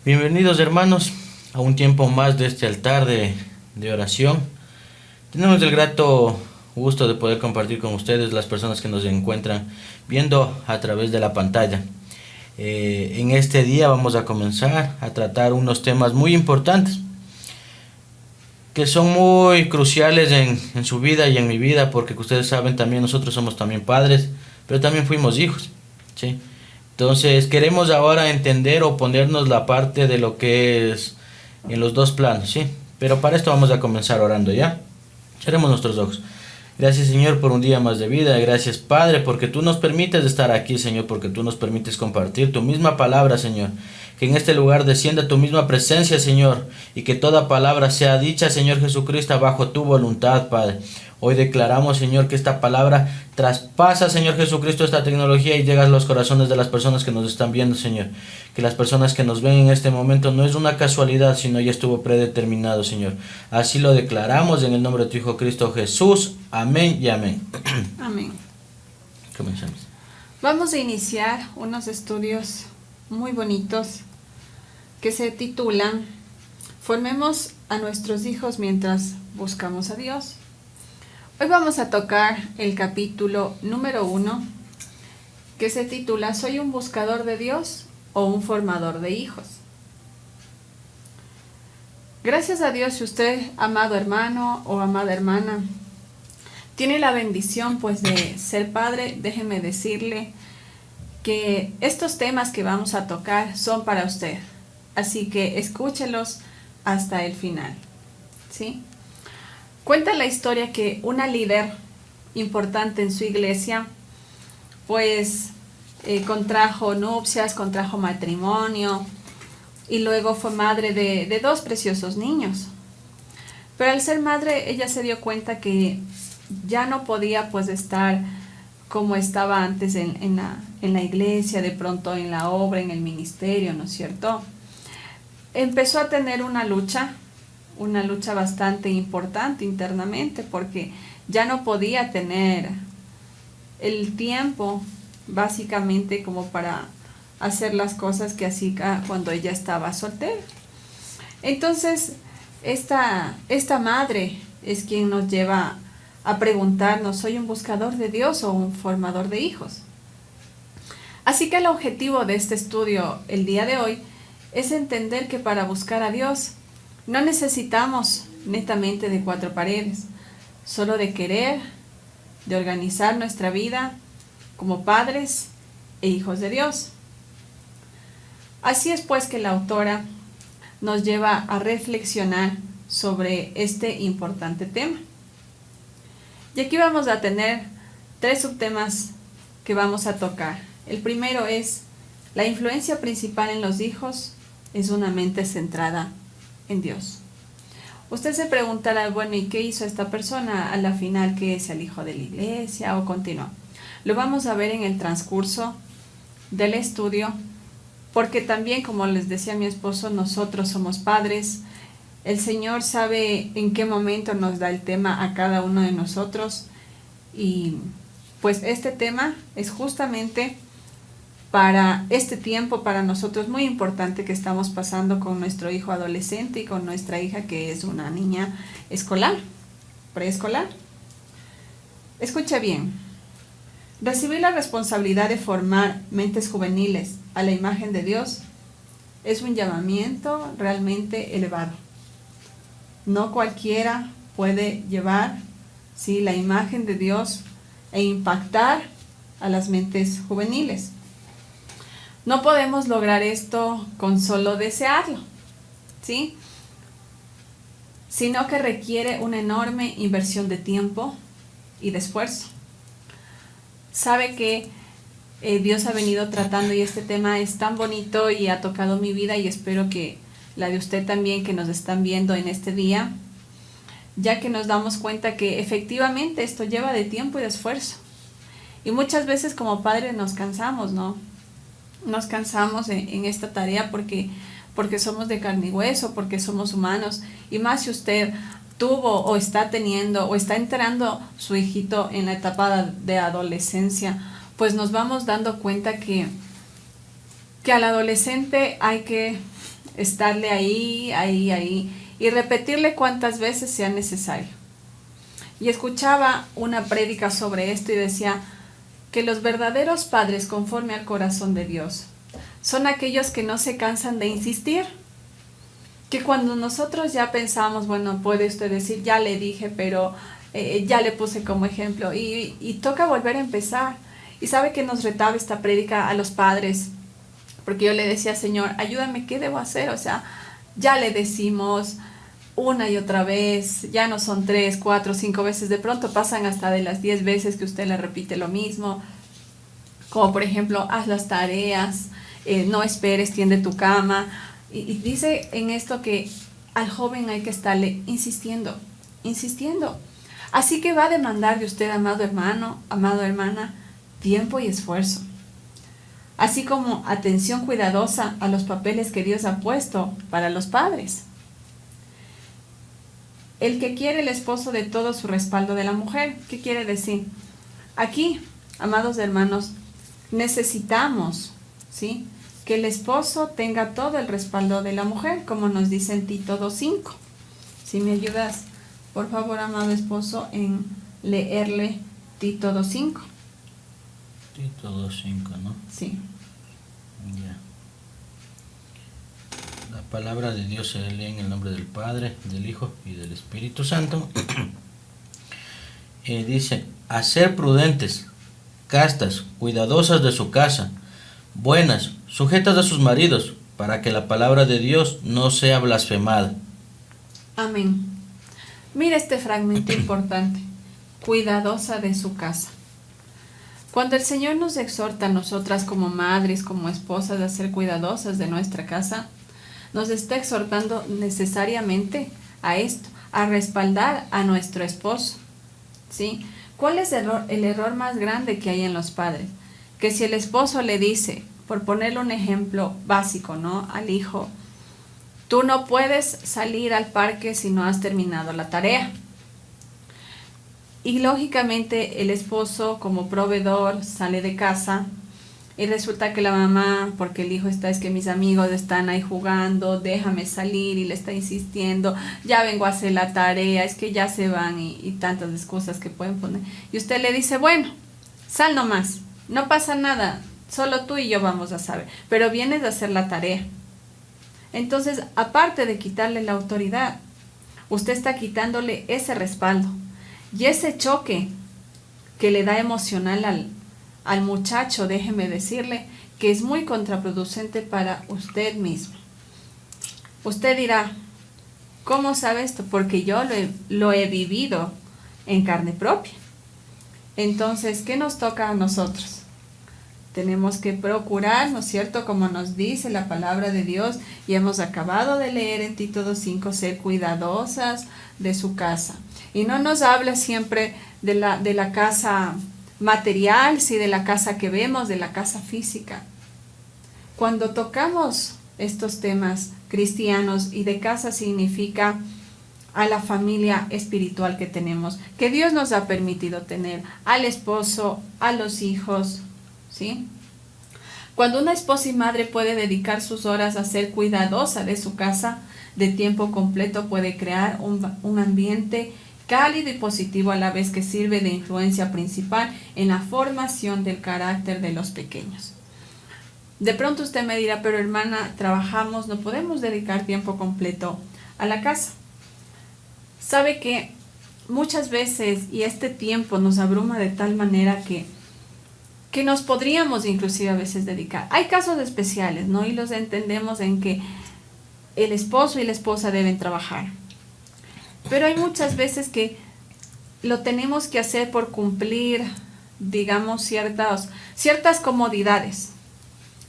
Bienvenidos hermanos a un tiempo más de este altar de oración. Tenemos el grato gusto de poder compartir con ustedes, las personas que nos encuentran viendo a través de la pantalla. En este día vamos a comenzar a tratar unos temas muy importantes que son muy cruciales en su vida y en mi vida, porque ustedes saben también, nosotros somos también padres, pero también fuimos hijos, ¿sí? Entonces queremos ahora entender o ponernos la parte de lo que es en los dos planos, ¿sí? Pero para esto vamos a comenzar orando, ¿ya? Cerremos nuestros ojos. Gracias, Señor, por un día más de vida. Gracias, Padre, porque tú nos permites estar aquí, Señor, porque tú nos permites compartir tu misma palabra, Señor. Que en este lugar descienda tu misma presencia, Señor, y que toda palabra sea dicha, Señor Jesucristo, bajo tu voluntad, Padre. Hoy declaramos, Señor, que esta palabra traspasa, Señor Jesucristo, esta tecnología y llega a los corazones de las personas que nos están viendo, Señor. Que las personas que nos ven en este momento no es una casualidad, sino ya estuvo predeterminado, Señor. Así lo declaramos en el nombre de tu Hijo Cristo Jesús. Amén y amén. Amén. Comenzamos. Vamos a iniciar unos estudios muy bonitos que se titulan Formemos a nuestros hijos mientras buscamos a Dios. Hoy vamos a tocar el capítulo número 1, que se titula ¿Soy un buscador de Dios o un formador de hijos? Gracias a Dios, si usted, amado hermano o amada hermana, tiene la bendición pues de ser padre, déjeme decirle que estos temas que vamos a tocar son para usted. Así que escúchelos hasta el final, ¿sí? Cuenta la historia que una líder importante en su iglesia, pues contrajo nupcias, contrajo matrimonio y luego fue madre de dos preciosos niños. Pero al ser madre, ella se dio cuenta que ya no podía pues estar como estaba antes en la iglesia, de pronto en la obra, en el ministerio, ¿no es cierto? Empezó a tener una lucha bastante importante internamente, porque ya no podía tener el tiempo básicamente como para hacer las cosas que hacía cuando ella estaba soltera. Entonces, esta madre es quien nos lleva a preguntarnos, ¿soy un buscador de Dios o un formador de hijos? Así que el objetivo de este estudio el día de hoy es entender que para buscar a Dios no necesitamos netamente de cuatro paredes, solo de querer, de organizar nuestra vida como padres e hijos de Dios. Así es pues que la autora nos lleva a reflexionar sobre este importante tema. Y aquí vamos a tener 3 subtemas que vamos a tocar. El primero es, la influencia principal en los hijos es una mente centrada en Dios. Usted se preguntará, bueno, ¿y qué hizo esta persona a la final? ¿Qué es el hijo de la iglesia? ¿O continuó? Lo vamos a ver en el transcurso del estudio, porque también, como les decía mi esposo, nosotros somos padres. El Señor sabe en qué momento nos da el tema a cada uno de nosotros, y pues este tema es justamente para este tiempo, para nosotros muy importante que estamos pasando con nuestro hijo adolescente y con nuestra hija que es una niña escolar, preescolar. Escucha bien, recibir la responsabilidad de formar mentes juveniles a la imagen de Dios es un llamamiento realmente elevado. No cualquiera puede llevar, ¿sí?, la imagen de Dios e impactar a las mentes juveniles. No podemos lograr esto con solo desearlo, ¿sí?, sino que requiere una enorme inversión de tiempo y de esfuerzo. Sabe que Dios ha venido tratando, y este tema es tan bonito y ha tocado mi vida, y espero que la de usted también, que nos están viendo en este día, ya que nos damos cuenta que efectivamente esto lleva de tiempo y de esfuerzo. Y muchas veces como padres nos cansamos, ¿no? Nos cansamos en esta tarea porque somos de carne y hueso, porque somos humanos, y más si usted tuvo o está teniendo o está entrando su hijito en la etapa de adolescencia, pues nos vamos dando cuenta que al adolescente hay que estarle ahí y repetirle cuantas veces sea necesario. Y escuchaba una prédica sobre esto y decía que los verdaderos padres conforme al corazón de Dios son aquellos que no se cansan de insistir. Que cuando nosotros ya pensamos, bueno, puede usted decir, ya le dije, pero ya le puse como ejemplo, y toca volver a empezar. Y sabe que nos retaba esta prédica a los padres, porque yo le decía, Señor, ayúdame, ¿qué debo hacer? O sea, ya le decimos una y otra vez, ya no son 3, 4, 5 veces, de pronto pasan hasta de las 10 veces que usted le repite lo mismo, como por ejemplo, haz las tareas, no esperes, tiende tu cama, y dice en esto que al joven hay que estarle insistiendo. Así que va a demandar de usted, amado hermano, amada hermana, tiempo y esfuerzo. Así como atención cuidadosa a los papeles que Dios ha puesto para los padres. El que quiere el esposo de todo su respaldo de la mujer. ¿Qué quiere decir? Aquí, amados hermanos, necesitamos, ¿sí?, que el esposo tenga todo el respaldo de la mujer, como nos dice en Tito 2:5. Si me ayudas, por favor, amado esposo, en leerle Tito 2:5. Tito 2:5, ¿no? Sí. Ya. La palabra de Dios se lee en el nombre del Padre, del Hijo y del Espíritu Santo. Dice, a ser prudentes, castas, cuidadosas de su casa, buenas, sujetas a sus maridos, para que la palabra de Dios no sea blasfemada. Amén. Mira este fragmento importante. Cuidadosa de su casa. Cuando el Señor nos exhorta a nosotras como madres, como esposas, a ser cuidadosas de nuestra casa, nos está exhortando necesariamente a esto, a respaldar a nuestro esposo, ¿sí? ¿Cuál es el error más grande que hay en los padres? Que si el esposo le dice, por ponerle un ejemplo básico, ¿no?, al hijo, tú no puedes salir al parque si no has terminado la tarea. Y lógicamente el esposo como proveedor sale de casa y resulta que la mamá, porque el hijo está, es que mis amigos están ahí jugando, déjame salir, y le está insistiendo, ya vengo a hacer la tarea, es que ya se van, y tantas excusas que pueden poner. Y usted le dice, bueno, sal nomás, no pasa nada, solo tú y yo vamos a saber, pero vienes a hacer la tarea. Entonces, aparte de quitarle la autoridad, usted está quitándole ese respaldo y ese choque que le da emocional al muchacho. Déjeme decirle que es muy contraproducente para usted mismo. Usted dirá, ¿cómo sabe esto? Porque yo lo he vivido en carne propia. Entonces, ¿qué nos toca a nosotros? Tenemos que procurar, ¿no es cierto?, como nos dice la palabra de Dios, y hemos acabado de leer en Tito 2:5, ser cuidadosas de su casa. Y no nos habla siempre de la casa material, sí, de la casa que vemos, de la casa física. Cuando tocamos estos temas cristianos, y de casa significa a la familia espiritual que tenemos, que Dios nos ha permitido tener, al esposo, a los hijos, ¿sí? Cuando una esposa y madre puede dedicar sus horas a ser cuidadosa de su casa de tiempo completo, puede crear un ambiente cálido y positivo, a la vez que sirve de influencia principal en la formación del carácter de los pequeños. De pronto usted me dirá, pero hermana, trabajamos, no podemos dedicar tiempo completo a la casa. Sabe que muchas veces, y este tiempo nos abruma de tal manera que nos podríamos inclusive a veces dedicar. Hay casos especiales, ¿no? Y los entendemos en que el esposo y la esposa deben trabajar. Pero hay muchas veces que lo tenemos que hacer por cumplir, digamos, ciertas comodidades.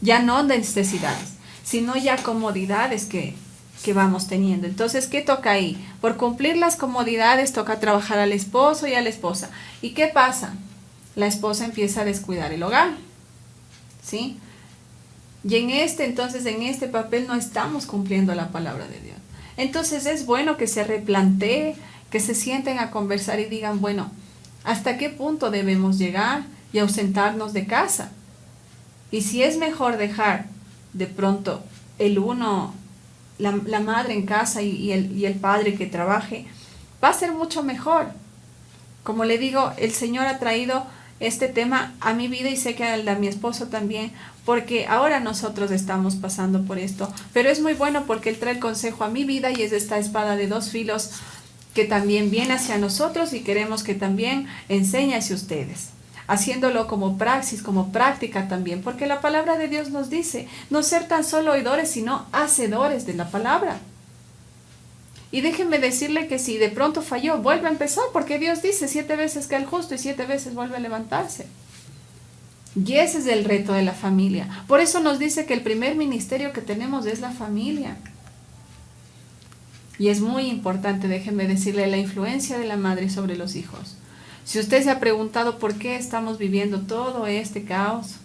Ya no necesidades, sino ya comodidades que vamos teniendo. Entonces, ¿qué toca ahí? Por cumplir las comodidades toca trabajar al esposo y a la esposa. ¿Y qué pasa? La esposa empieza a descuidar el hogar, ¿sí? Y en este papel no estamos cumpliendo la palabra de Dios. Entonces es bueno que se replantee, que se sienten a conversar y digan, bueno, ¿hasta qué punto debemos llegar y ausentarnos de casa? Y si es mejor dejar de pronto el uno la madre en casa y el padre que trabaje, va a ser mucho mejor. Como le digo, el Señor ha traído este tema a mi vida y sé que a mi esposo también, porque ahora nosotros estamos pasando por esto, pero es muy bueno porque Él trae el consejo a mi vida y es esta espada de dos filos que también viene hacia nosotros y queremos que también enseñe hacia ustedes, haciéndolo como praxis, como práctica también, porque la palabra de Dios nos dice no ser tan solo oidores, sino hacedores de la palabra. Y déjenme decirle que si de pronto falló, vuelve a empezar, porque Dios dice 7 veces que el justo y 7 veces vuelve a levantarse. Y ese es el reto de la familia. Por eso nos dice que el primer ministerio que tenemos es la familia. Y es muy importante, déjenme decirle, la influencia de la madre sobre los hijos. Si usted se ha preguntado por qué estamos viviendo todo este caos,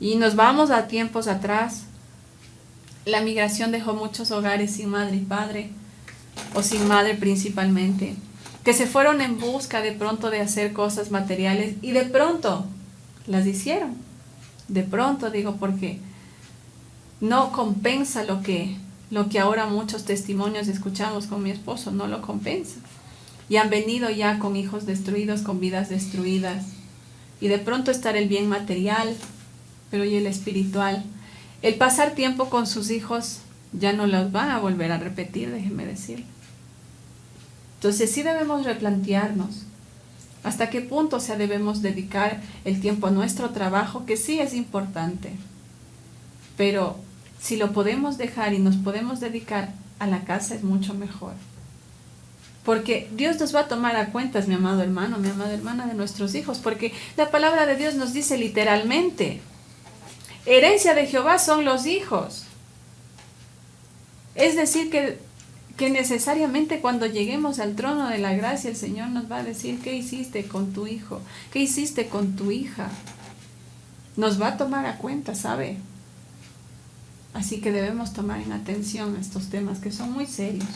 y nos vamos a tiempos atrás, la migración dejó muchos hogares sin madre y padre, o sin madre principalmente, que se fueron en busca de pronto de hacer cosas materiales y de pronto las hicieron. De pronto digo porque no compensa lo que ahora muchos testimonios escuchamos con mi esposo, no lo compensa. Y han venido ya con hijos destruidos, con vidas destruidas. Y de pronto estar el bien material, pero y el espiritual. El pasar tiempo con sus hijos ya no los van a volver a repetir, déjenme decirle. Entonces sí debemos replantearnos hasta qué punto debemos dedicar el tiempo a nuestro trabajo, que sí es importante. Pero si lo podemos dejar y nos podemos dedicar a la casa es mucho mejor. Porque Dios nos va a tomar a cuentas, mi amado hermano, mi amada hermana, de nuestros hijos. Porque la palabra de Dios nos dice literalmente, herencia de Jehová son los hijos. Es decir que necesariamente cuando lleguemos al trono de la gracia, el Señor nos va a decir, ¿qué hiciste con tu hijo? ¿Qué hiciste con tu hija? Nos va a tomar a cuenta, ¿sabe? Así que debemos tomar en atención estos temas que son muy serios.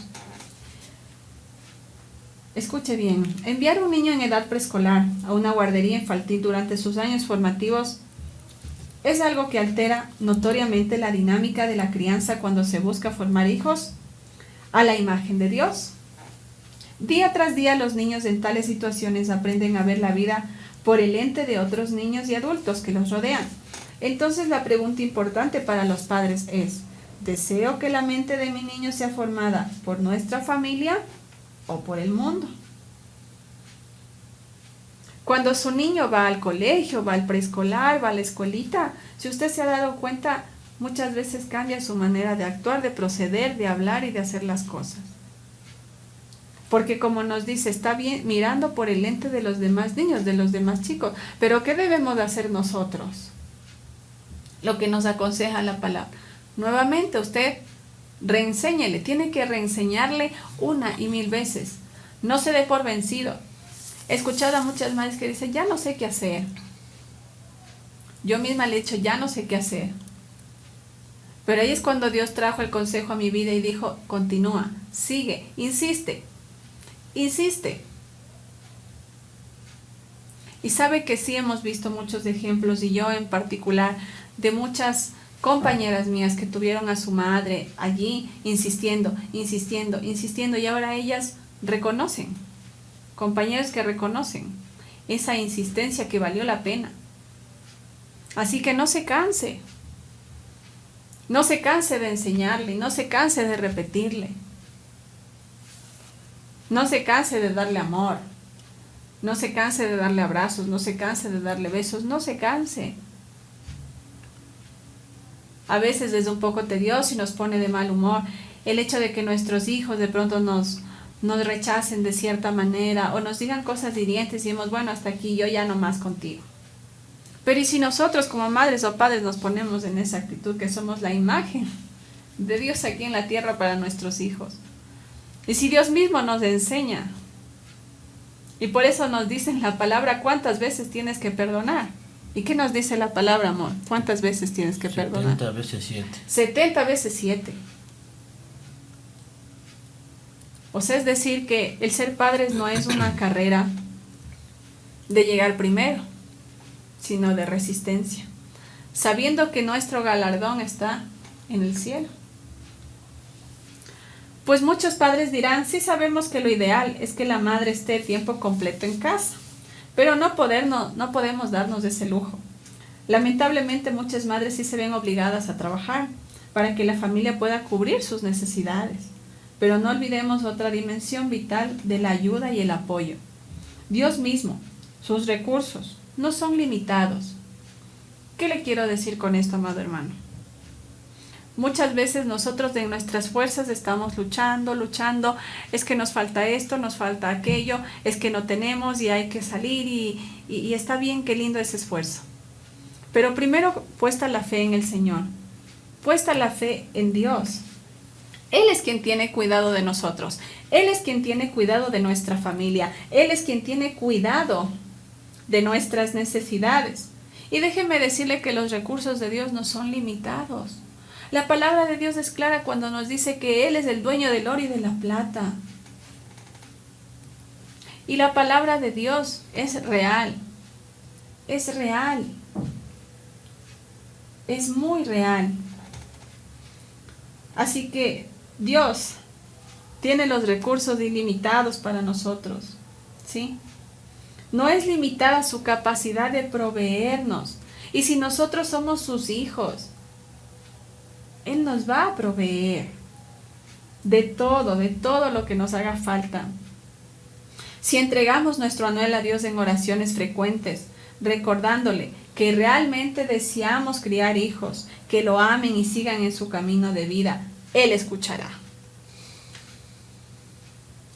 Escuche bien, enviar a un niño en edad preescolar a una guardería infantil durante sus años formativos es algo que altera notoriamente la dinámica de la crianza cuando se busca formar hijos a la imagen de Dios. Día tras día los niños en tales situaciones aprenden a ver la vida por el lente de otros niños y adultos que los rodean. Entonces la pregunta importante para los padres es, ¿deseo que la mente de mi niño sea formada por nuestra familia o por el mundo? Cuando su niño va al colegio, va al preescolar, va a la escuelita, si usted se ha dado cuenta, muchas veces cambia su manera de actuar, de proceder, de hablar y de hacer las cosas. Porque como nos dice, está bien mirando por el lente de los demás niños, de los demás chicos. Pero ¿qué debemos de hacer nosotros? Lo que nos aconseja la palabra. Nuevamente usted reenséñele, tiene que reenseñarle 1 y 1000 veces. No se dé por vencido. He escuchado a muchas madres que dicen, ya no sé qué hacer. Yo misma le he dicho, ya no sé qué hacer. Pero ahí es cuando Dios trajo el consejo a mi vida y dijo, continúa, sigue, insiste, insiste. Y sabe que sí hemos visto muchos ejemplos, y yo en particular, de muchas compañeras mías que tuvieron a su madre allí insistiendo, insistiendo, insistiendo, y ahora ellas reconocen, compañeros que reconocen esa insistencia que valió la pena. Así que no se canse. No se canse de enseñarle, no se canse de repetirle. No se canse de darle amor. No se canse de darle abrazos, no se canse de darle besos, no se canse. A veces es un poco tedioso y nos pone de mal humor el hecho de que nuestros hijos de pronto nos rechacen de cierta manera o nos digan cosas hirientes y decimos, bueno, hasta aquí, yo ya no más contigo. Pero ¿y si nosotros como madres o padres nos ponemos en esa actitud que somos la imagen de Dios aquí en la tierra para nuestros hijos? Y si Dios mismo nos enseña, y por eso nos dice en la palabra cuántas veces tienes que perdonar. ¿Y qué nos dice la palabra, amor? ¿Cuántas veces tienes que perdonar? 70 veces 7. 70 veces 7. O sea, es decir que el ser padres no es una carrera de llegar primero, sino de resistencia, sabiendo que nuestro galardón está en el cielo. Pues muchos padres dirán, sí sabemos que lo ideal es que la madre esté tiempo completo en casa, pero no podemos darnos ese lujo. Lamentablemente muchas madres sí se ven obligadas a trabajar para que la familia pueda cubrir sus necesidades, pero no olvidemos otra dimensión vital de la ayuda y el apoyo. Dios mismo, sus recursos, no son limitados. ¿Qué le quiero decir con esto, amado hermano? Muchas veces nosotros de nuestras fuerzas estamos luchando, es que nos falta esto, nos falta aquello, es que no tenemos y hay que salir y está bien, qué lindo ese esfuerzo. Pero primero puesta la fe en el Señor, puesta la fe en Dios. Él es quien tiene cuidado de nosotros, Él es quien tiene cuidado de nuestra familia, Él es quien tiene cuidado de nuestras necesidades. Y déjeme decirle que los recursos de Dios no son limitados. La palabra de Dios es clara cuando nos dice que Él es el dueño del oro y de la plata. Y la palabra de Dios es real, es real, es muy real. Así que Dios tiene los recursos ilimitados para nosotros, ¿sí? No es limitada su capacidad de proveernos. Y si nosotros somos sus hijos, Él nos va a proveer de todo lo que nos haga falta. Si entregamos nuestro anhelo a Dios en oraciones frecuentes, recordándole que realmente deseamos criar hijos, que lo amen y sigan en su camino de vida, Él escuchará.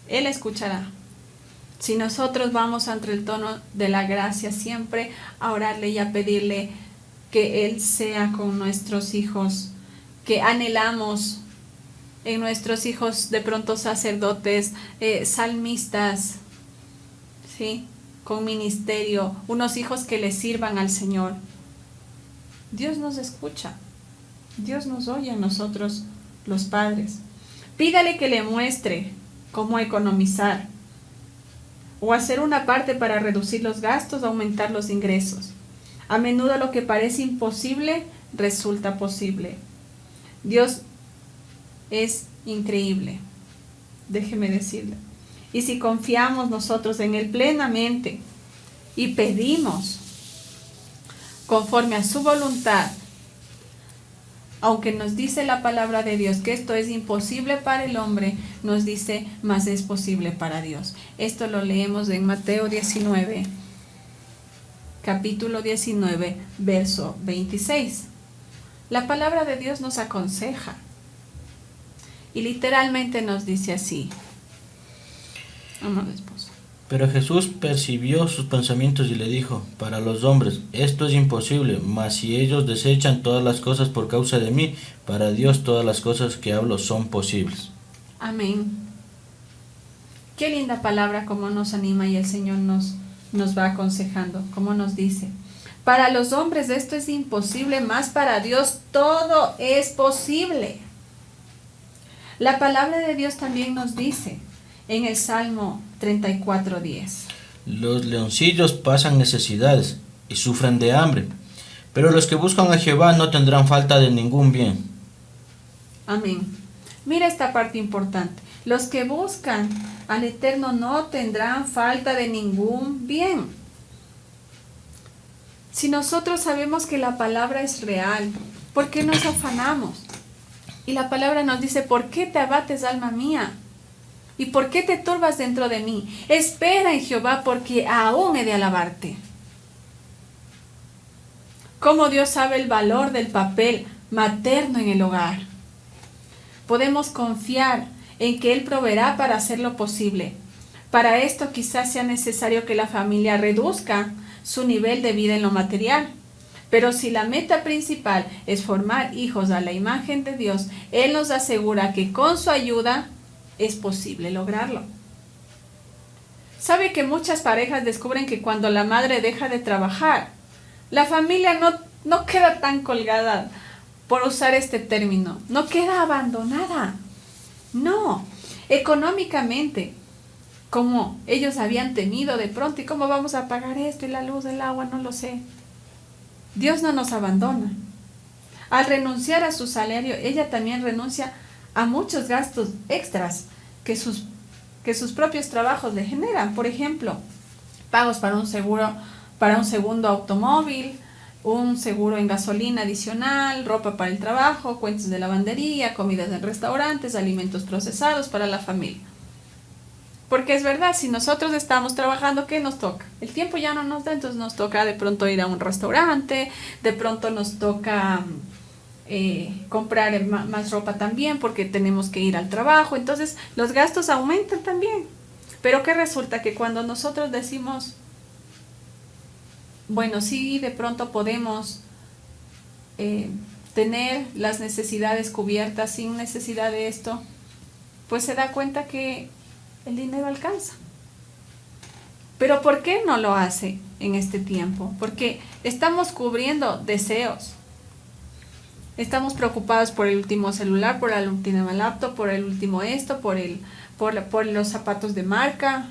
Él escuchará. Si nosotros vamos ante el tono de la gracia siempre a orarle y a pedirle que Él sea con nuestros hijos, que anhelamos en nuestros hijos de pronto sacerdotes, salmistas, ¿sí? Con ministerio, unos hijos que le sirvan al Señor. Dios nos escucha, Dios nos oye a nosotros los padres. Pídale que le muestre cómo economizar o hacer una parte para reducir los gastos, aumentar los ingresos. A menudo lo que parece imposible resulta posible. Dios es increíble, déjeme decirle. Y si confiamos nosotros en Él plenamente y pedimos conforme a su voluntad, aunque nos dice la palabra de Dios que esto es imposible para el hombre, nos dice, más es posible para Dios. Esto lo leemos en Mateo 19, capítulo 19, verso 26. La palabra de Dios nos aconseja y literalmente nos dice así. Amado esposo. Pero Jesús percibió sus pensamientos y le dijo, para los hombres esto es imposible, mas si ellos desechan todas las cosas por causa de mí, para Dios todas las cosas que hablo son posibles. Amén. Qué linda palabra como nos anima y el Señor nos va aconsejando, como nos dice. Para los hombres esto es imposible, mas para Dios todo es posible. La palabra de Dios también nos dice en el Salmo 34:10. Los leoncillos pasan necesidades y sufren de hambre, pero los que buscan a Jehová no tendrán falta de ningún bien. Amén. Mira esta parte importante. Los que buscan al Eterno no tendrán falta de ningún bien. Si nosotros sabemos que la palabra es real, ¿por qué nos afanamos? Y la palabra nos dice, ¿por qué te abates, alma mía? ¿Y por qué te turbas dentro de mí? Espera en Jehová, porque aún he de alabarte. ¿Cómo Dios sabe el valor del papel materno en el hogar? Podemos confiar en que Él proveerá para hacerlo posible. Para esto quizás sea necesario que la familia reduzca su nivel de vida en lo material. Pero si la meta principal es formar hijos a la imagen de Dios, Él nos asegura que con su ayuda es posible lograrlo. ¿Sabe que muchas parejas descubren que cuando la madre deja de trabajar, la familia no queda tan colgada, por usar este término, no queda abandonada? No, económicamente, como ellos habían temido de pronto, ¿y cómo vamos a pagar esto y la luz, el agua? No lo sé. Dios no nos abandona. Al renunciar a su salario, ella también renuncia a muchos gastos extras que sus propios trabajos le generan. Por ejemplo, pagos para un seguro, para un segundo automóvil, un seguro en gasolina adicional, ropa para el trabajo, cuentas de lavandería, comidas en restaurantes, alimentos procesados para la familia. Porque es verdad, si nosotros estamos trabajando, ¿qué nos toca? El tiempo ya no nos da, entonces nos toca de pronto ir a un restaurante, de pronto nos toca comprar más ropa también porque tenemos que ir al trabajo, entonces los gastos aumentan también. Pero ¿qué resulta? Que cuando nosotros decimos, bueno, sí, de pronto podemos tener las necesidades cubiertas sin necesidad de esto, pues se da cuenta que el dinero alcanza. Pero ¿por qué no lo hace en este tiempo? Porque estamos cubriendo deseos. Estamos preocupados por el último celular, por la última laptop, por el último esto, por los zapatos de marca.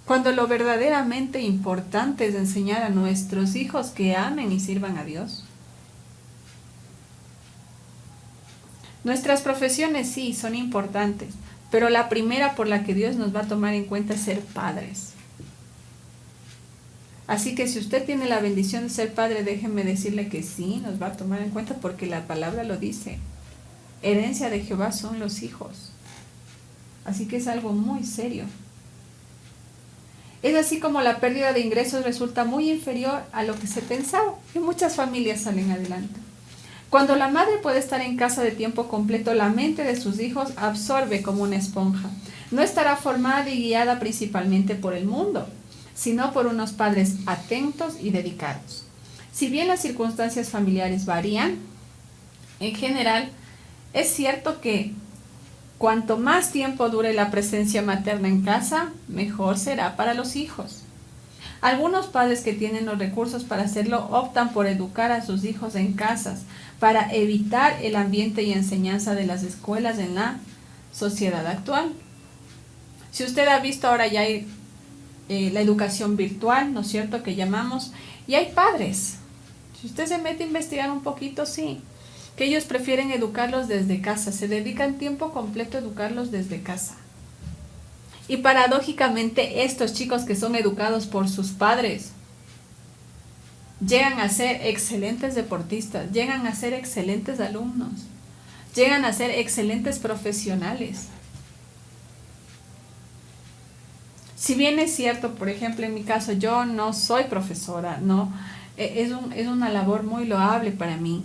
Cuando lo verdaderamente importante es enseñar a nuestros hijos que amen y sirvan a Dios. Nuestras profesiones sí son importantes, pero la primera por la que Dios nos va a tomar en cuenta es ser padres. Así que si usted tiene la bendición de ser padre, déjeme decirle que sí, nos va a tomar en cuenta porque la palabra lo dice. Herencia de Jehová son los hijos. Así que es algo muy serio. Es así como la pérdida de ingresos resulta muy inferior a lo que se pensaba y muchas familias salen adelante. Cuando la madre puede estar en casa de tiempo completo, la mente de sus hijos absorbe como una esponja. No estará formada y guiada principalmente por el mundo, sino por unos padres atentos y dedicados. Si bien las circunstancias familiares varían, en general, es cierto que cuanto más tiempo dure la presencia materna en casa, mejor será para los hijos. Algunos padres que tienen los recursos para hacerlo optan por educar a sus hijos en casas para evitar el ambiente y enseñanza de las escuelas en la sociedad actual. Si usted ha visto, ahora ya hay la educación virtual, ¿no es cierto?, que llamamos, y hay padres, si usted se mete a investigar un poquito, sí, que ellos prefieren educarlos desde casa, se dedican tiempo completo a educarlos desde casa. Y paradójicamente estos chicos que son educados por sus padres llegan a ser excelentes deportistas, llegan a ser excelentes alumnos, llegan a ser excelentes profesionales. Si bien es cierto, por ejemplo, en mi caso, yo no soy profesora, no, es una labor muy loable para mí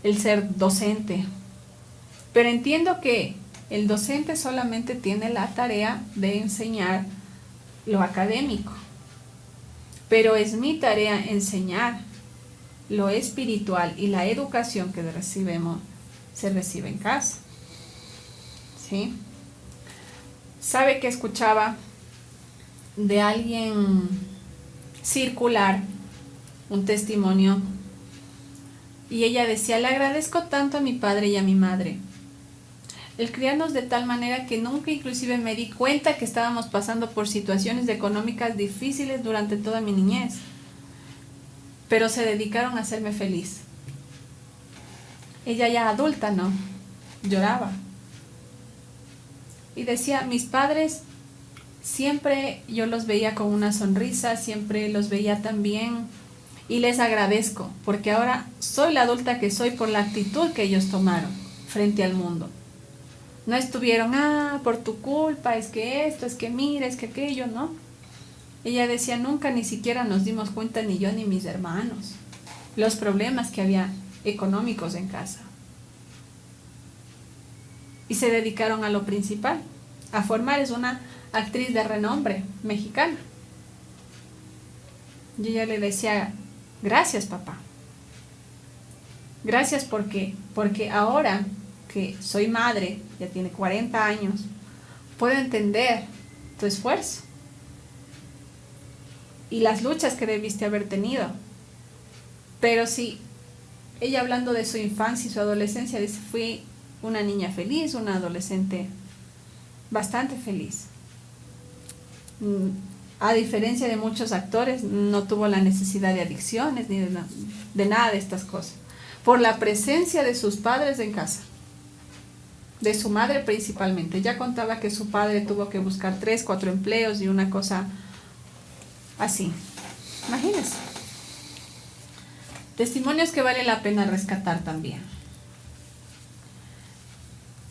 el ser docente, pero entiendo que el docente solamente tiene la tarea de enseñar lo académico, pero es mi tarea enseñar lo espiritual, y la educación que recibimos se recibe en casa. ¿Sí? ¿Sabe que escuchaba de alguien circular un testimonio? Y ella decía: le agradezco tanto a mi padre y a mi madre el criarnos de tal manera que nunca inclusive me di cuenta que estábamos pasando por situaciones económicas difíciles durante toda mi niñez, pero se dedicaron a hacerme feliz. Ella ya adulta, ¿no? Lloraba y decía: mis padres siempre yo los veía con una sonrisa, siempre los veía tan bien, y les agradezco porque ahora soy la adulta que soy por la actitud que ellos tomaron frente al mundo. No estuvieron, por tu culpa, es que esto, es que mira, es que aquello, ¿no? Ella decía: nunca ni siquiera nos dimos cuenta, ni yo ni mis hermanos, los problemas que había económicos en casa. Y se dedicaron a lo principal, a formar. Es una actriz de renombre mexicana. Y ella le decía: gracias, papá. Gracias porque ahora que soy madre, ya tiene 40 años, puedo entender tu esfuerzo y las luchas que debiste haber tenido. Pero sí, ella hablando de su infancia y su adolescencia, dice: fui una niña feliz, una adolescente bastante feliz. A diferencia de muchos actores, no tuvo la necesidad de adicciones ni de nada de estas cosas. por la presencia de sus padres en casa, de su madre principalmente. Ya contaba que su padre tuvo que buscar 3, 4 empleos y una cosa así. Imagínense. Testimonios que vale la pena rescatar también.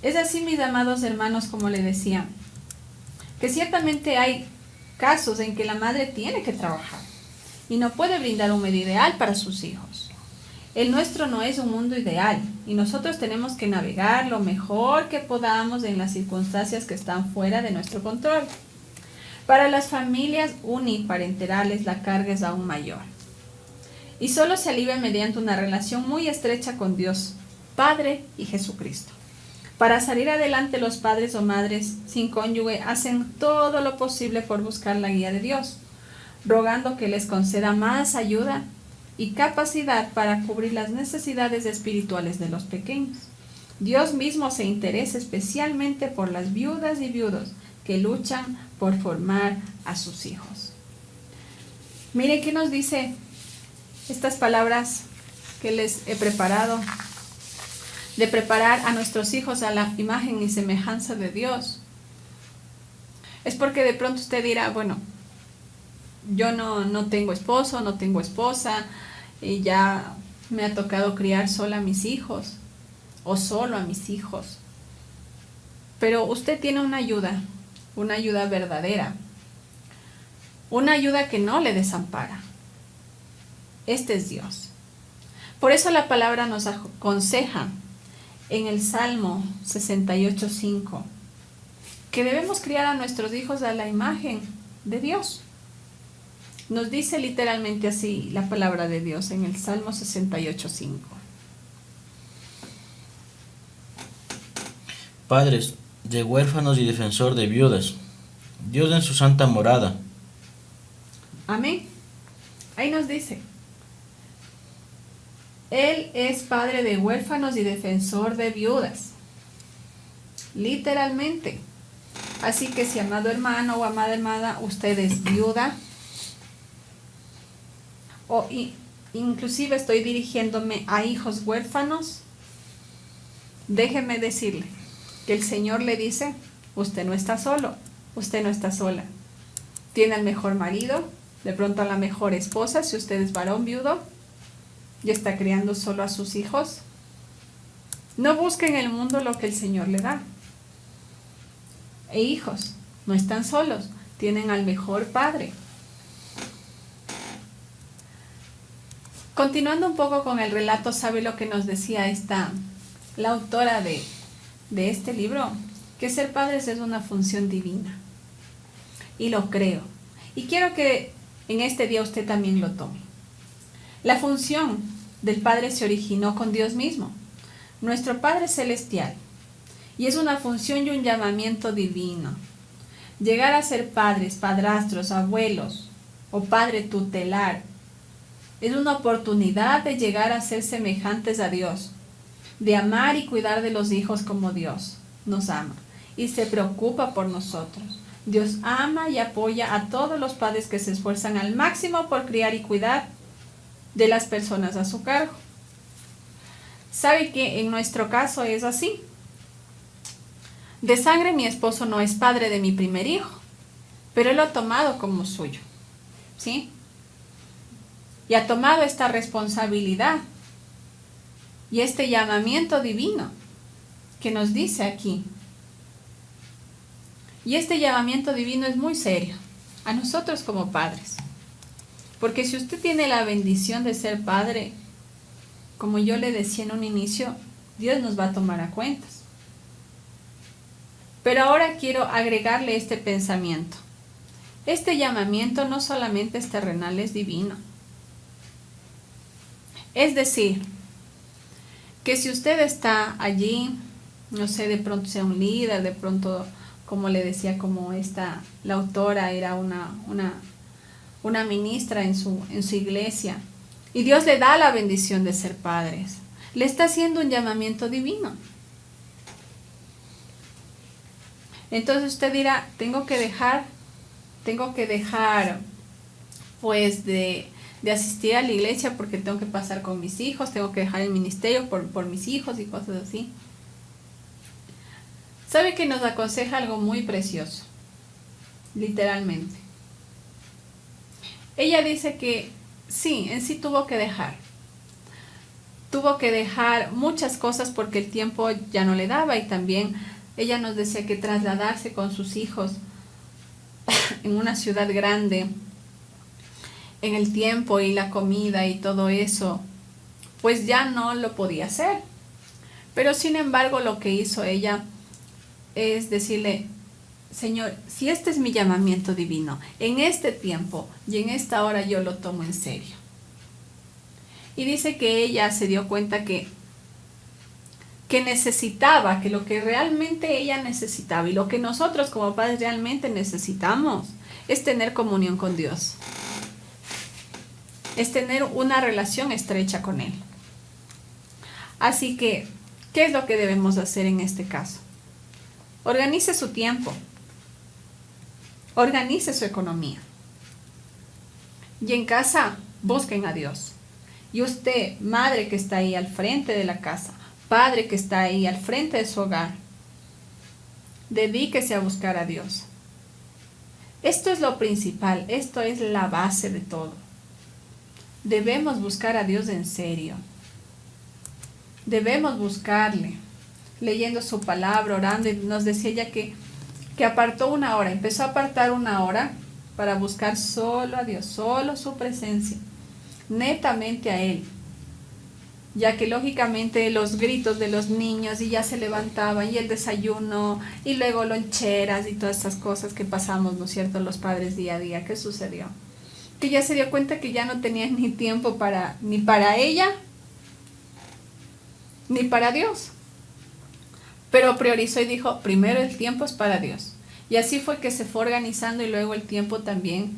Es así, mis amados hermanos, como le decía, que ciertamente hay casos en que la madre tiene que trabajar y no puede brindar un medio ideal para sus hijos. El nuestro no es un mundo ideal y nosotros tenemos que navegar lo mejor que podamos en las circunstancias que están fuera de nuestro control. Para las familias uniparenterales la carga es aún mayor y solo se alivia mediante una relación muy estrecha con Dios, Padre y Jesucristo. Para salir adelante, los padres o madres sin cónyuge hacen todo lo posible por buscar la guía de Dios, rogando que les conceda más ayuda y capacidad para cubrir las necesidades espirituales de los pequeños. Dios mismo se interesa especialmente por las viudas y viudos que luchan por formar a sus hijos. Mire qué nos dice estas palabras que les he preparado, de preparar a nuestros hijos a la imagen y semejanza de Dios. Es porque de pronto usted dirá, bueno, yo no tengo esposo, no tengo esposa, y ya me ha tocado criar sola a mis hijos, o solo a mis hijos. Pero usted tiene una ayuda verdadera, una ayuda que no le desampara. Este es Dios. Por eso la palabra nos aconseja en el Salmo 68:5 que debemos criar a nuestros hijos a la imagen de Dios. Nos dice literalmente así la palabra de Dios en el Salmo 68:5. Padres de huérfanos y defensor de viudas, Dios en su santa morada. Amén. Ahí nos dice, Él es padre de huérfanos y defensor de viudas. Literalmente. Así que si, amado hermano o amada hermana, usted es viuda, o inclusive estoy dirigiéndome a hijos huérfanos, déjeme decirle que el Señor le dice, usted no está solo, usted no está sola. Tiene al mejor marido, de pronto a la mejor esposa, si usted es varón viudo, y está criando solo a sus hijos. No busque en el mundo lo que el Señor le da. E hijos, no están solos, tienen al mejor padre. Continuando un poco con el relato, ¿sabe lo que nos decía la autora de este libro? Que ser padres es una función divina. Y lo creo. Y quiero que en este día usted también lo tome. La función del Padre se originó con Dios mismo, nuestro Padre Celestial, y es una función y un llamamiento divino. Llegar a ser padres, padrastros, abuelos o padre tutelar es una oportunidad de llegar a ser semejantes a Dios, de amar y cuidar de los hijos como Dios nos ama y se preocupa por nosotros. Dios ama y apoya a todos los padres que se esfuerzan al máximo por criar y cuidar de las personas a su cargo. ¿Sabe que en nuestro caso es así? De sangre mi esposo no es padre de mi primer hijo, pero él lo ha tomado como suyo, ¿sí? Y ha tomado esta responsabilidad y este llamamiento divino que nos dice aquí. Y este llamamiento divino es muy serio a nosotros como padres. Porque si usted tiene la bendición de ser padre, como yo le decía en un inicio, Dios nos va a tomar a cuentas. Pero ahora quiero agregarle este pensamiento. Este llamamiento no solamente es terrenal, es divino. Es decir, que si usted está allí, no sé, de pronto sea un líder, de pronto, como le decía, como la autora era una ministra en su iglesia, y Dios le da la bendición de ser padres, le está haciendo un llamamiento divino. Entonces usted dirá, tengo que dejar pues de de asistir a la iglesia porque tengo que pasar con mis hijos, tengo que dejar el ministerio por mis hijos y cosas así. ¿Sabe que nos aconseja algo muy precioso? Literalmente. Ella dice que sí, en sí tuvo que dejar. Tuvo que dejar muchas cosas porque el tiempo ya no le daba, y también ella nos decía que trasladarse con sus hijos en una ciudad grande, en el tiempo y la comida y todo eso, pues ya no lo podía hacer. Pero sin embargo, lo que hizo ella es decirle: Señor, si este es mi llamamiento divino, en este tiempo y en esta hora yo lo tomo en serio. Y dice que ella se dio cuenta que necesitaba, que lo que realmente ella necesitaba y lo que nosotros como padres realmente necesitamos es tener comunión con Dios, es tener una relación estrecha con Él. Así que, ¿qué es lo que debemos hacer en este caso? Organice su tiempo, organice su economía, y en casa busquen a Dios. Y usted, madre que está ahí al frente de la casa, padre que está ahí al frente de su hogar, dedíquese a buscar a Dios. Esto es lo principal, esto es la base de todo. Debemos buscar a Dios en serio. Debemos buscarle, leyendo su palabra, orando. Y nos decía ella que apartó una hora, empezó a apartar una hora para buscar solo a Dios, solo su presencia, netamente a Él, ya que lógicamente los gritos de los niños y ya se levantaban y el desayuno y luego loncheras y todas esas cosas que pasamos, ¿no es cierto?, los padres día a día. ¿Qué sucedió? Que ya se dio cuenta que ya no tenía ni tiempo ni para ella ni para Dios, pero priorizó y dijo: primero el tiempo es para Dios. Y así fue que se fue organizando, y luego el tiempo también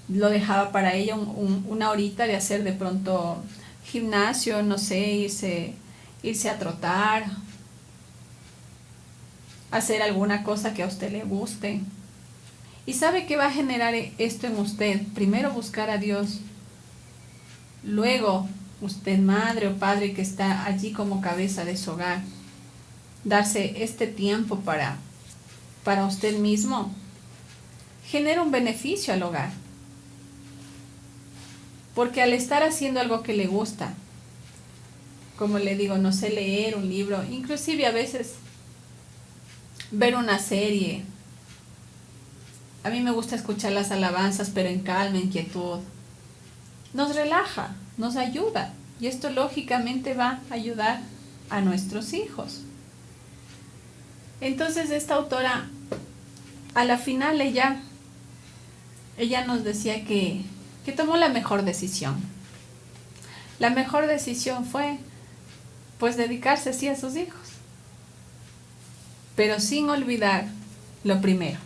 lo dejaba para ella, una horita de hacer de pronto gimnasio, no sé, irse a trotar, hacer alguna cosa que a usted le guste. ¿Y sabe qué va a generar esto en usted? Primero buscar a Dios, luego usted, madre o padre que está allí como cabeza de su hogar, darse este tiempo para usted mismo, genera un beneficio al hogar. Porque al estar haciendo algo que le gusta, como le digo, no sé, leer un libro, inclusive a veces ver una serie. A mí me gusta escuchar las alabanzas, pero en calma, en quietud. Nos relaja, nos ayuda, y esto lógicamente va a ayudar a nuestros hijos. Entonces esta autora, a la final ella nos decía que tomó la mejor decisión. La mejor decisión fue, pues, dedicarse así a sus hijos, pero sin olvidar lo primero,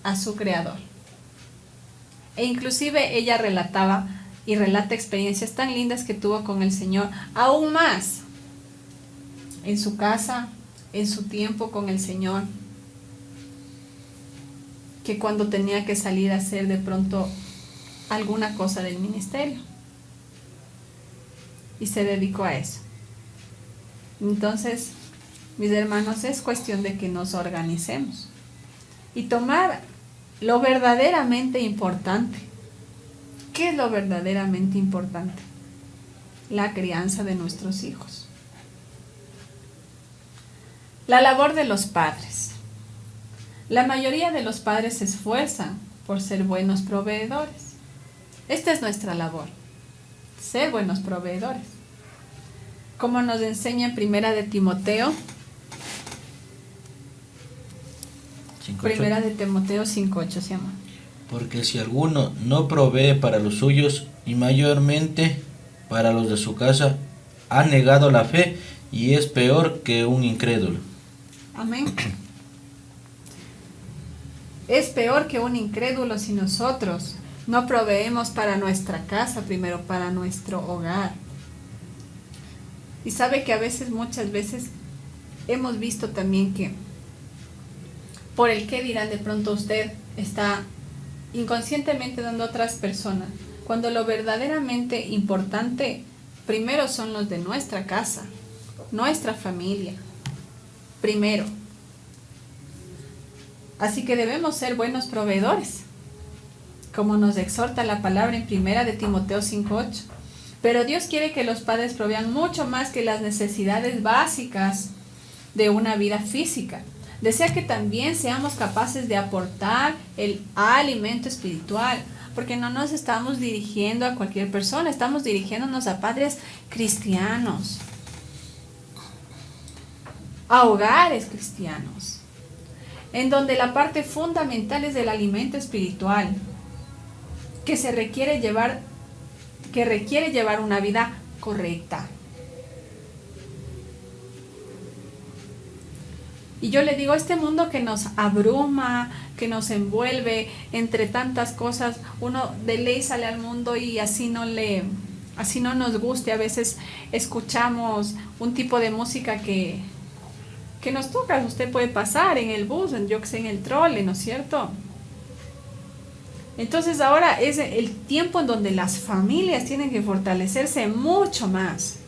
a su Creador. E inclusive ella relataba y relata experiencias tan lindas que tuvo con el Señor, aún más en su casa, en su tiempo con el Señor, que cuando tenía que salir a hacer de pronto alguna cosa del ministerio, y se dedicó a eso. Entonces, mis hermanos, es cuestión de que nos organicemos y tomar lo verdaderamente importante. ¿Qué es lo verdaderamente importante? La crianza de nuestros hijos. La labor de los padres. La mayoría de los padres se esfuerzan por ser buenos proveedores. Esta es nuestra labor, ser buenos proveedores. Como nos enseña en Primera de Timoteo 5:8 se llama. Porque si alguno no provee para los suyos, y mayormente para los de su casa, ha negado la fe y es peor que un incrédulo. Amén. Es peor que un incrédulo si nosotros no proveemos para nuestra casa, primero para nuestro hogar. Y sabe que a veces, muchas veces, hemos visto también que por el qué dirán, de pronto usted está inconscientemente dando a otras personas cuando lo verdaderamente importante primero son los de nuestra casa, nuestra familia, primero. Así que debemos ser buenos proveedores, como nos exhorta la palabra en primera de Timoteo 5:8. Pero Dios quiere que los padres provean mucho más que las necesidades básicas de una vida física. Desea que también seamos capaces de aportar el alimento espiritual, porque no nos estamos dirigiendo a cualquier persona, estamos dirigiéndonos a padres cristianos, a hogares cristianos, en donde la parte fundamental es el alimento espiritual, que requiere llevar una vida correcta. Y yo le digo, este mundo que nos abruma, que nos envuelve entre tantas cosas, uno de ley sale al mundo y así no nos guste. A veces escuchamos un tipo de música que nos toca. Usted puede pasar en el bus, en el trole, ¿no es cierto? Entonces ahora es el tiempo en donde las familias tienen que fortalecerse mucho más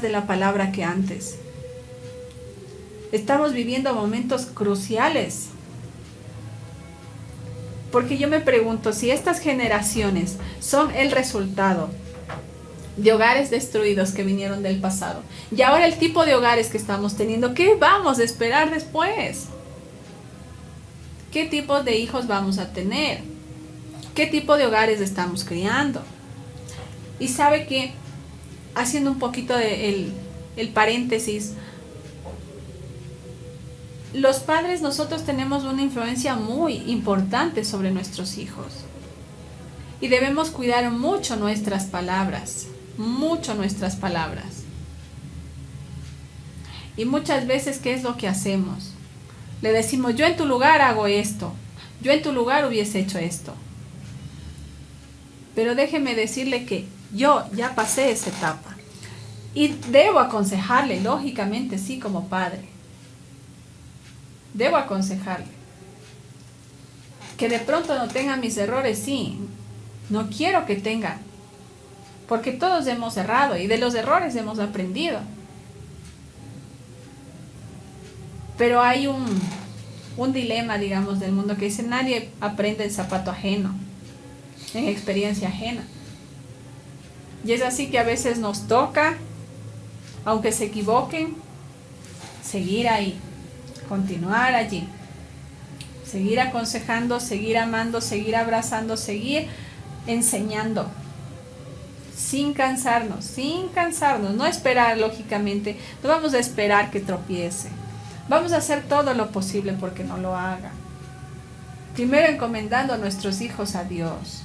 de la palabra que antes. Estamos viviendo momentos cruciales. Porque yo me pregunto si estas generaciones son el resultado de hogares destruidos que vinieron del pasado. Y ahora el tipo de hogares que estamos teniendo, ¿qué vamos a esperar después? ¿Qué tipo de hijos vamos a tener? ¿Qué tipo de hogares estamos criando? Y sabe que, haciendo un poquito el paréntesis, los padres, nosotros tenemos una influencia muy importante sobre nuestros hijos. Y debemos cuidar mucho nuestras palabras. Y muchas veces, ¿qué es lo que hacemos? Le decimos, yo en tu lugar hago esto. Yo en tu lugar hubiese hecho esto. Pero déjeme decirle que yo ya pasé esa etapa. Y debo aconsejarle, lógicamente, sí, como padre. Debo aconsejarle. Que de pronto no tenga mis errores, sí. No quiero que tenga. Porque todos hemos errado y de los errores hemos aprendido. Pero hay un dilema, digamos, del mundo que dice, nadie aprende el zapato ajeno, en experiencia ajena. Y es así que a veces nos toca, aunque se equivoquen, seguir ahí, continuar allí, seguir aconsejando, seguir amando, seguir abrazando, seguir enseñando, sin cansarnos, no esperar, lógicamente, no vamos a esperar que tropiece. Vamos a hacer todo lo posible porque no lo haga. Primero encomendando a nuestros hijos a Dios.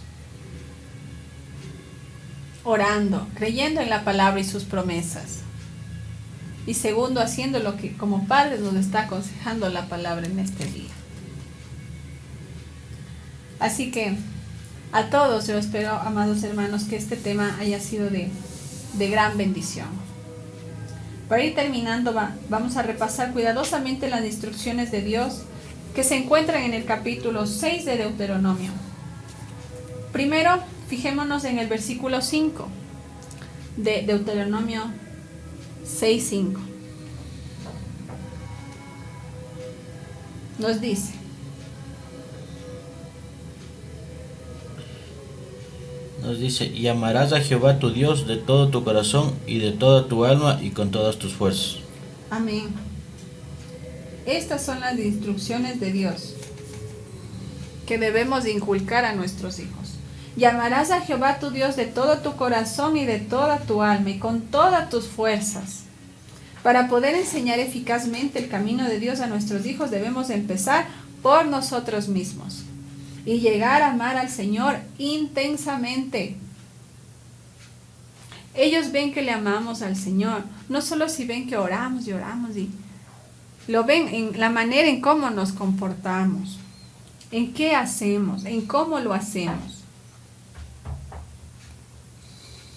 Orando, creyendo en la palabra y sus promesas. Y segundo, haciendo lo que como padres nos está aconsejando la palabra en este día. Así que a todos yo espero, amados hermanos, que este tema haya sido de gran bendición. Para ir terminando, vamos a repasar cuidadosamente las instrucciones de Dios que se encuentran en el capítulo 6 de Deuteronomio. Primero, fijémonos en el versículo 5 de Deuteronomio 6:5. Nos dice: y amarás a Jehová tu Dios de todo tu corazón y de toda tu alma y con todas tus fuerzas. Amén. Estas son las instrucciones de Dios que debemos inculcar a nuestros hijos. Y amarás a Jehová tu Dios de todo tu corazón y de toda tu alma y con todas tus fuerzas. Para poder enseñar eficazmente el camino de Dios a nuestros hijos, debemos empezar por nosotros mismos y llegar a amar al Señor intensamente. Ellos ven que le amamos al Señor, no solo si ven que oramos y oramos, y lo ven en la manera en cómo nos comportamos, en qué hacemos, en cómo lo hacemos.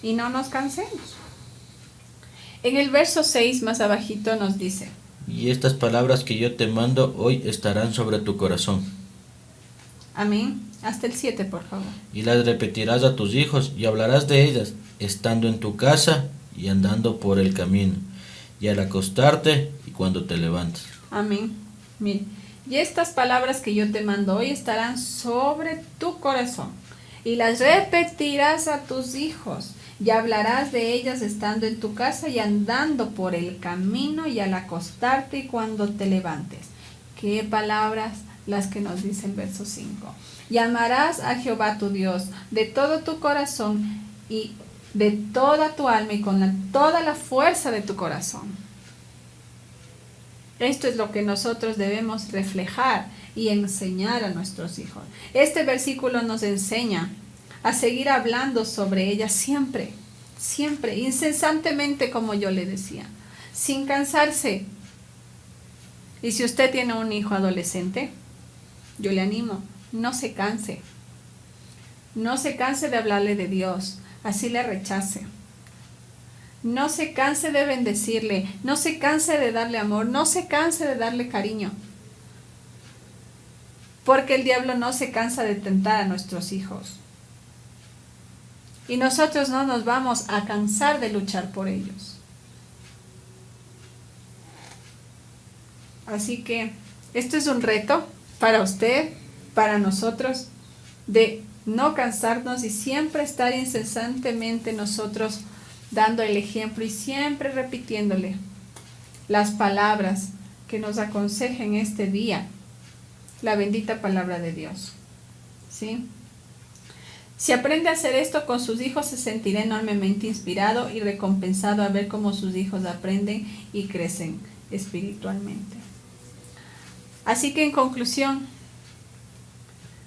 Y no nos cansemos. En el verso 6 más abajito nos dice: y estas palabras que yo te mando hoy estarán sobre tu corazón. Amén. Hasta el 7, por favor. Y las repetirás a tus hijos y hablarás de ellas, estando en tu casa y andando por el camino, y al acostarte y cuando te levantes. Amén. Mire, y estas palabras que yo te mando hoy estarán sobre tu corazón, y las repetirás a tus hijos, y hablarás de ellas estando en tu casa y andando por el camino, y al acostarte y cuando te levantes. ¿Qué palabras las que nos dice el verso 5? Y amarás a Jehová tu Dios de todo tu corazón y de toda tu alma y con toda la fuerza de tu corazón. Esto es lo que nosotros debemos reflejar y enseñar a nuestros hijos. Este versículo nos enseña a seguir hablando sobre ella siempre, siempre, incesantemente, como yo le decía, sin cansarse. Y si usted tiene un hijo adolescente, yo le animo, no se canse. No se canse de hablarle de Dios, así le rechace. No se canse de bendecirle, no se canse de darle amor, no se canse de darle cariño. Porque el diablo no se cansa de tentar a nuestros hijos. Y nosotros no nos vamos a cansar de luchar por ellos. Así que esto es un reto para usted, para nosotros, de no cansarnos y siempre estar incesantemente nosotros dando el ejemplo y siempre repitiéndole las palabras que nos aconsejen este día, la bendita palabra de Dios. ¿Sí? Si aprende a hacer esto con sus hijos, se sentirá enormemente inspirado y recompensado a ver cómo sus hijos aprenden y crecen espiritualmente. Así que en conclusión,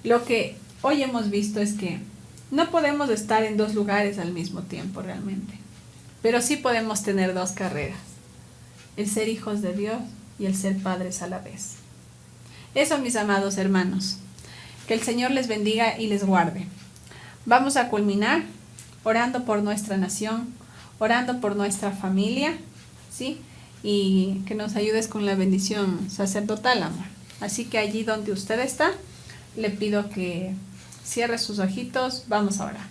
lo que hoy hemos visto es que no podemos estar en dos lugares al mismo tiempo realmente, pero sí podemos tener dos carreras, el ser hijos de Dios y el ser padres a la vez. Eso, mis amados hermanos, que el Señor les bendiga y les guarde. Vamos a culminar orando por nuestra nación, orando por nuestra familia, ¿sí? Y que nos ayudes con la bendición sacerdotal, amor. Así que allí donde usted está, le pido que cierre sus ojitos. Vamos a orar.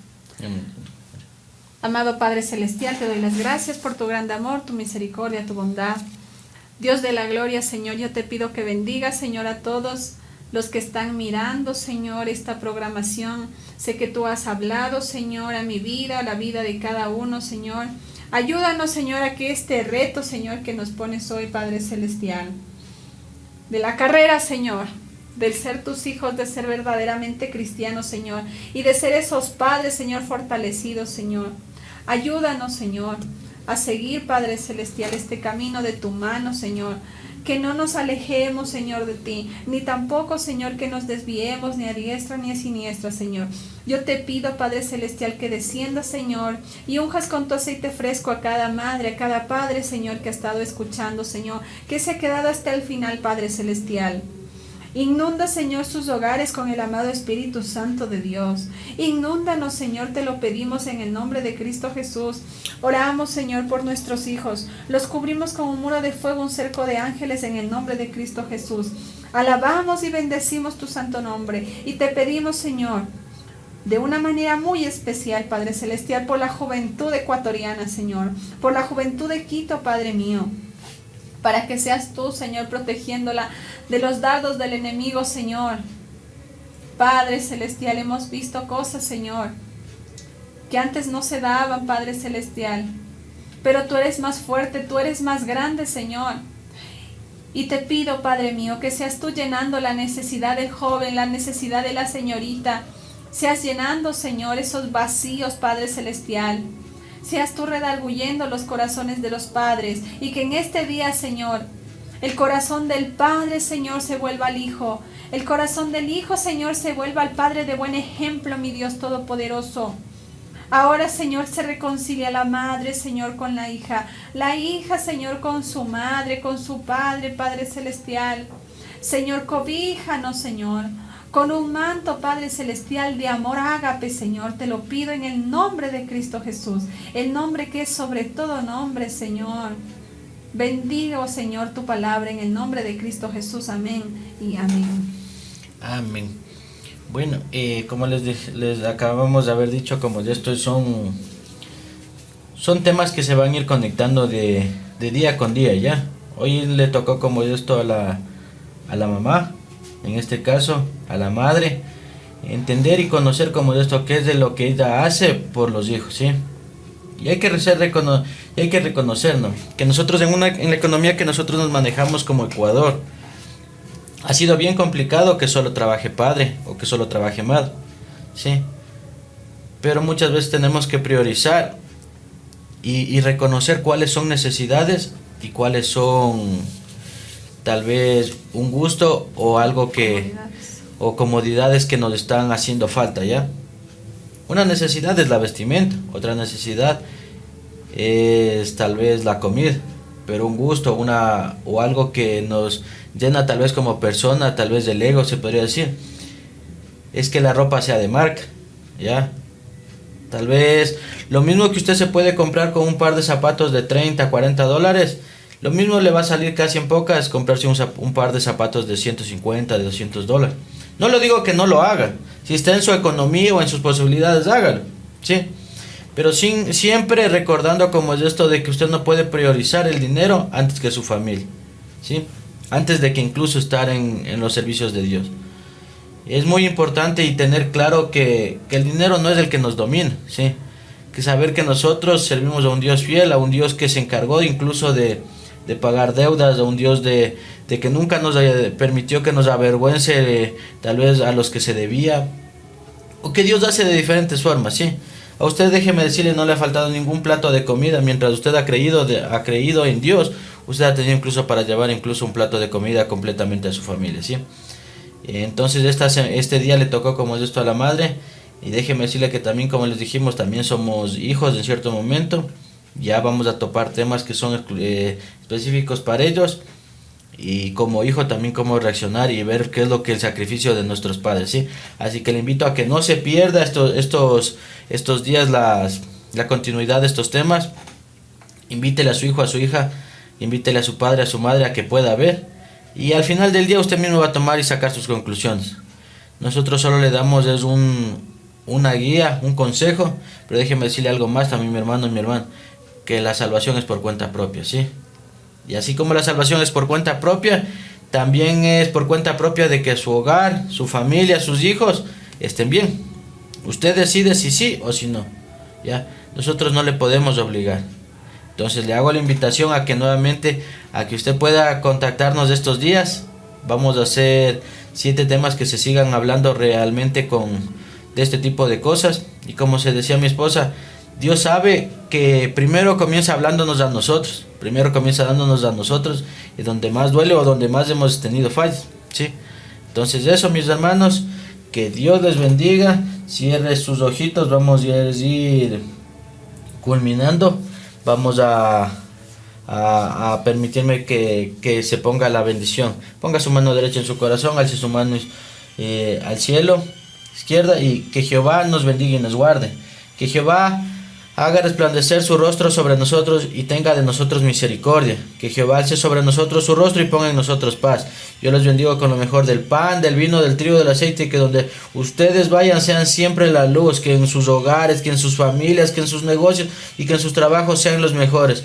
Amado Padre Celestial, te doy las gracias por tu gran amor, tu misericordia, tu bondad. Dios de la gloria, Señor, yo te pido que bendiga, Señor, a todos los que están mirando, Señor, esta programación. Sé que tú has hablado, Señor, a mi vida, a la vida de cada uno, Señor. Ayúdanos, Señor, a que este reto, Señor, que nos pones hoy, Padre Celestial, de la carrera, Señor, del ser tus hijos, de ser verdaderamente cristianos, Señor, y de ser esos padres, Señor, fortalecidos, Señor. Ayúdanos, Señor, a seguir, Padre Celestial, este camino de tu mano, Señor. Que no nos alejemos, Señor, de ti, ni tampoco, Señor, que nos desviemos ni a diestra ni a siniestra, Señor. Yo te pido, Padre Celestial, que desciendas, Señor, y unjas con tu aceite fresco a cada madre, a cada padre, Señor, que ha estado escuchando, Señor, que se ha quedado hasta el final, Padre Celestial. Inunda, Señor, sus hogares con el amado Espíritu Santo de Dios. Inúndanos, Señor, te lo pedimos en el nombre de Cristo Jesús. Oramos, Señor, por nuestros hijos. Los cubrimos con un muro de fuego, un cerco de ángeles en el nombre de Cristo Jesús. Alabamos y bendecimos tu santo nombre. Y te pedimos, Señor, de una manera muy especial, Padre Celestial, por la juventud ecuatoriana, Señor. Por la juventud de Quito, Padre mío. Para que seas tú, Señor, protegiéndola de los dardos del enemigo, Señor. Padre Celestial, hemos visto cosas, Señor, que antes no se daban, Padre Celestial. Pero tú eres más fuerte, tú eres más grande, Señor. Y te pido, Padre mío, que seas tú llenando la necesidad del joven, la necesidad de la señorita. Seas llenando, Señor, esos vacíos, Padre Celestial. Seas tú redarguyendo los corazones de los padres y que en este día, Señor, el corazón del Padre, Señor, se vuelva al Hijo. El corazón del Hijo, Señor, se vuelva al Padre de buen ejemplo, mi Dios Todopoderoso. Ahora, Señor, se reconcilia la madre, Señor, con la hija, Señor, con su madre, con su padre, Padre Celestial. Señor, cobíjanos, Señor, con un manto, Padre Celestial, de amor ágape, Señor. Te lo pido en el nombre de Cristo Jesús, el nombre que es sobre todo nombre, Señor. Bendigo, Señor, tu palabra en el nombre de Cristo Jesús. Amén y amén. Amén. Bueno, como les acabamos de haber dicho, como de estos son temas que se van a ir conectando de día con día, ¿ya? Hoy le tocó como esto a la mamá, en este caso, a la madre, entender y conocer como de esto qué es de lo que ella hace por los hijos, ¿sí? Y hay que y hay que reconocernos que nosotros en la economía que nosotros nos manejamos como Ecuador, ha sido bien complicado que solo trabaje padre o que solo trabaje madre, ¿sí? Pero muchas veces tenemos que priorizar y reconocer cuáles son necesidades y cuáles son tal vez un gusto o algo Comodidades. o comodidades que nos están haciendo falta, ¿ya? Una necesidad es la vestimenta, otra necesidad es tal vez la comida, pero un gusto, o algo que nos llena tal vez como persona, tal vez del ego se podría decir, es que la ropa sea de marca, ¿ya? Tal vez lo mismo que usted se puede comprar con un par de zapatos de 30, $40, lo mismo le va a salir casi en pocas comprarse un par de zapatos de 150, de $200. No lo digo que no lo haga, si está en su economía o en sus posibilidades, hágalo, ¿sí? Pero siempre recordando como es esto de que usted no puede priorizar el dinero antes que su familia, ¿sí? Antes de que incluso estar en los servicios de Dios. Es muy importante y tener claro que el dinero no es el que nos domina, ¿sí? Que saber que nosotros servimos a un Dios fiel, a un Dios que se encargó incluso de pagar deudas, a un Dios de que nunca nos permitió que nos avergüence tal vez a los que se debía, o que Dios hace de diferentes formas, ¿sí? A usted, déjeme decirle, no le ha faltado ningún plato de comida mientras usted ha creído en Dios. Usted ha tenido incluso para llevar incluso un plato de comida completamente a su familia, ¿sí? Entonces este día le tocó como es esto a la madre, y déjeme decirle que también, como les dijimos, también somos hijos en cierto momento. Ya vamos a topar temas que son específicos para ellos, y como hijo también cómo reaccionar y ver qué es lo que el sacrificio de nuestros padres, ¿sí? Así que le invito a que no se pierda estos días la continuidad de estos temas. Invítele a su hijo, a su hija, invítele a su padre, a su madre a que pueda ver, y al final del día usted mismo va a tomar y sacar sus conclusiones. Nosotros solo le damos es una guía, un consejo, pero déjeme decirle algo más también, mi hermano y mi hermana, que la salvación es por cuenta propia, ¿sí? Y así como la salvación es por cuenta propia, también es por cuenta propia de que su hogar, su familia, sus hijos estén bien. Usted decide si sí o si no, ¿ya? Nosotros no le podemos obligar. Entonces le hago la invitación a que nuevamente, a que usted pueda contactarnos estos días. Vamos a hacer 7 temas que se sigan hablando realmente de este tipo de cosas. Y como se decía mi esposa, Dios sabe que primero comienza hablándonos a nosotros. Primero comienza dándonos a nosotros, y donde más duele o donde más hemos tenido fallas, ¿sí? Entonces eso, mis hermanos, que Dios les bendiga. Cierre sus ojitos, vamos a ir culminando. Vamos a permitirme que se ponga la bendición. Ponga su mano derecha en su corazón, alce su mano al cielo, izquierda, y que Jehová nos bendiga y nos guarde. Que Jehová haga resplandecer su rostro sobre nosotros y tenga de nosotros misericordia. Que Jehová alce sobre nosotros su rostro y ponga en nosotros paz. Yo les bendigo con lo mejor del pan, del vino, del trigo, del aceite, y que donde ustedes vayan sean siempre la luz, que en sus hogares, que en sus familias, que en sus negocios y que en sus trabajos sean los mejores.